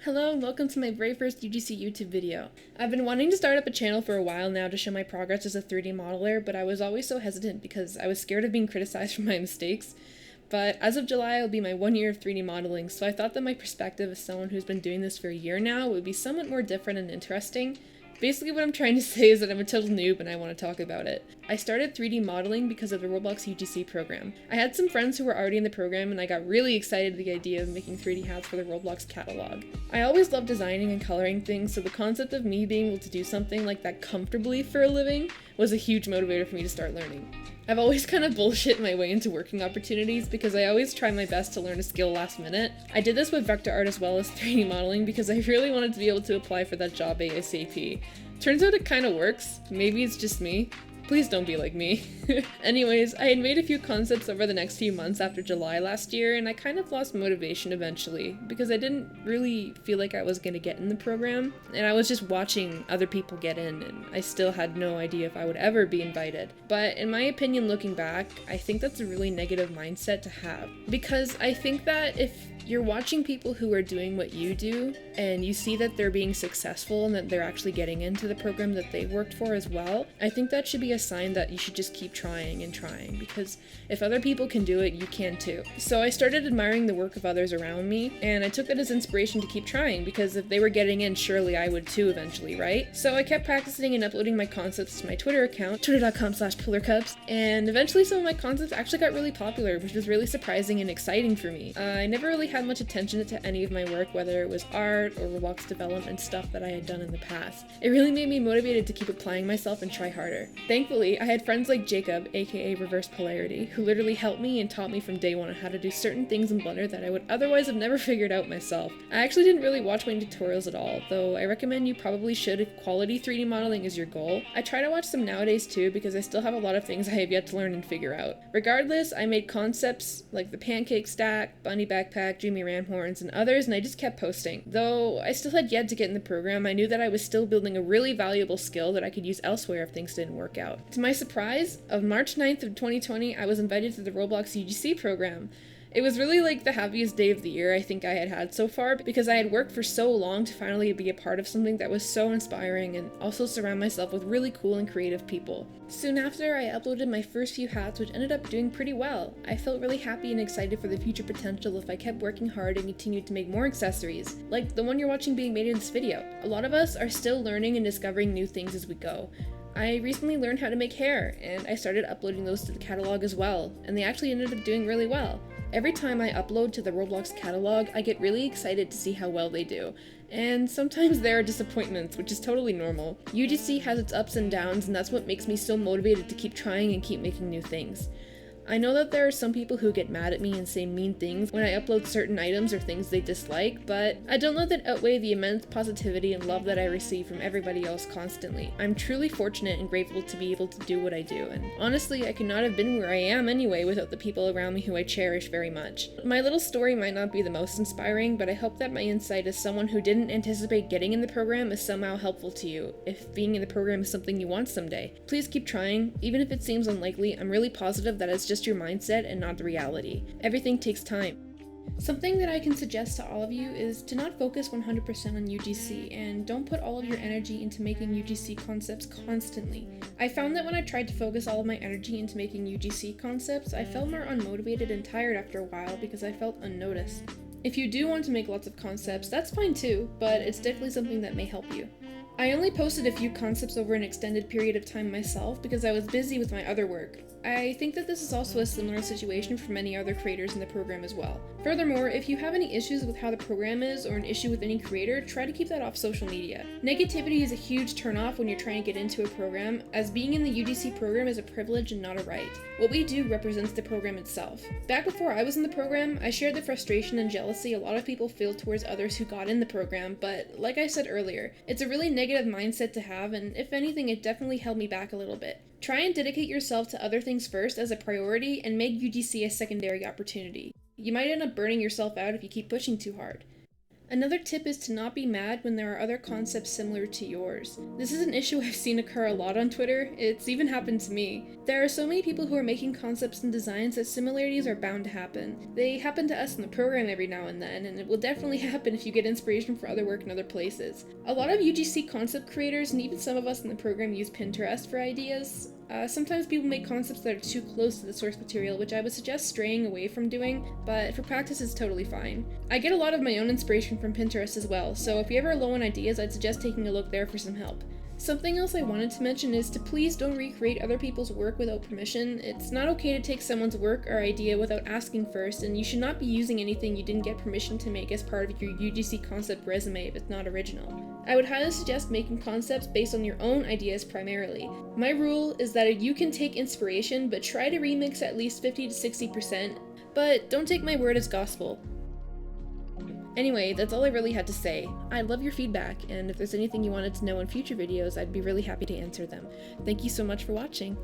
Hello and welcome to my very first UGC YouTube video. I've been wanting to start up a channel for a while now to show my progress as a 3D modeler, but I was always so hesitant because I was scared of being criticized for my mistakes. But as of July, it'll be my 1 year of 3D modeling, so I thought that my perspective as someone who's been doing this for a year now would be somewhat more different and interesting. Basically what I'm trying to say is that I'm a total noob and I want to talk about it. I started 3D modeling because of the Roblox UGC program. I had some friends who were already in the program and I got really excited at the idea of making 3D hats for the Roblox catalog. I always loved designing and coloring things, so the concept of me being able to do something like that comfortably for a living was a huge motivator for me to start learning. I've always kind of bullshit my way into working opportunities because I always try my best to learn a skill last minute. I did this with vector art as well as 3D modeling because I really wanted to be able to apply for that job ASAP. Turns out it kind of works. Maybe it's just me. Please don't be like me. Anyways, I had made a few concepts over the next few months after July last year, and I kind of lost motivation eventually, because I didn't really feel like I was going to get in the program, and I was just watching other people get in, and I still had no idea if I would ever be invited. But in my opinion, looking back, I think that's a really negative mindset to have, because I think that if you're watching people who are doing what you do, and you see that they're being successful and that they're actually getting into the program that they've worked for as well, I think that should be a sign that you should just keep trying and trying, because if other people can do it, you can too. So I started admiring the work of others around me, and I took it as inspiration to keep trying, because if they were getting in, surely I would too eventually, right? So I kept practicing and uploading my concepts to my Twitter account, twitter.com/PolarCubs, and eventually some of my concepts actually got really popular, which was really surprising and exciting for me. I never really had much attention to any of my work, whether it was art or Roblox development stuff that I had done in the past. It really made me motivated to keep applying myself and try harder. Thankfully, I had friends like Jacob, aka Reverse Polarity, who literally helped me and taught me from day one on how to do certain things in Blender that I would otherwise have never figured out myself. I actually didn't really watch many tutorials at all, though I recommend you probably should if quality 3D modeling is your goal. I try to watch some nowadays too because I still have a lot of things I have yet to learn and figure out. Regardless, I made concepts like the pancake stack, bunny backpack, dreamy ram horns, and others, and I just kept posting. Though I still had yet to get in the program, I knew that I was still building a really valuable skill that I could use elsewhere if things didn't work out. To my surprise, on March 9th of 2020, I was invited to the Roblox UGC program. It was really like the happiest day of the year I think I had had so far, because I had worked for so long to finally be a part of something that was so inspiring and also surround myself with really cool and creative people. Soon after, I uploaded my first few hats, which ended up doing pretty well. I felt really happy and excited for the future potential if I kept working hard and continued to make more accessories, like the one you're watching being made in this video. A lot of us are still learning and discovering new things as we go. I recently learned how to make hair, and I started uploading those to the catalog as well, and they actually ended up doing really well. Every time I upload to the Roblox catalog, I get really excited to see how well they do, and sometimes there are disappointments, which is totally normal. UGC has its ups and downs, and that's what makes me so motivated to keep trying and keep making new things. I know that there are some people who get mad at me and say mean things when I upload certain items or things they dislike, but I don't let that outweigh the immense positivity and love that I receive from everybody else constantly. I'm truly fortunate and grateful to be able to do what I do, and honestly, I could not have been where I am anyway without the people around me who I cherish very much. My little story might not be the most inspiring, but I hope that my insight as someone who didn't anticipate getting in the program is somehow helpful to you, if being in the program is something you want someday. Please keep trying. Even if it seems unlikely, I'm really positive that it's just your mindset and not the reality. Everything takes time. Something that I can suggest to all of you is to not focus 100% on UGC, and don't put all of your energy into making UGC concepts constantly. I found that when I tried to focus all of my energy into making UGC concepts, I felt more unmotivated and tired after a while because I felt unnoticed. If you do want to make lots of concepts, that's fine too, but it's definitely something that may help you. I only posted a few concepts over an extended period of time myself because I was busy with my other work. I think that this is also a similar situation for many other creators in the program as well. Furthermore, if you have any issues with how the program is or an issue with any creator, try to keep that off social media. Negativity is a huge turnoff when you're trying to get into a program, as being in the UGC program is a privilege and not a right. What we do represents the program itself. Back before I was in the program, I shared the frustration and jealousy a lot of people feel towards others who got in the program, but like I said earlier, it's a really negative mindset to have, and if anything, it definitely held me back a little bit. Try and dedicate yourself to other things first as a priority, and make UGC a secondary opportunity. You might end up burning yourself out if you keep pushing too hard. Another tip is to not be mad when there are other concepts similar to yours. This is an issue I've seen occur a lot on Twitter. It's even happened to me. There are so many people who are making concepts and designs that similarities are bound to happen. They happen to us in the program every now and then, and it will definitely happen if you get inspiration for other work in other places. A lot of UGC concept creators, and even some of us in the program, use Pinterest for ideas. Sometimes people make concepts that are too close to the source material, which I would suggest straying away from doing, but for practice it's totally fine. I get a lot of my own inspiration from Pinterest as well, so if you're ever low on ideas, I'd suggest taking a look there for some help. Something else I wanted to mention is to please don't recreate other people's work without permission. It's not okay to take someone's work or idea without asking first, and you should not be using anything you didn't get permission to make as part of your UGC concept resume if it's not original. I would highly suggest making concepts based on your own ideas primarily. My rule is that you can take inspiration, but try to remix at least 50 to 60%, but don't take my word as gospel. Anyway, that's all I really had to say. I love your feedback, and if there's anything you wanted to know in future videos, I'd be really happy to answer them. Thank you so much for watching.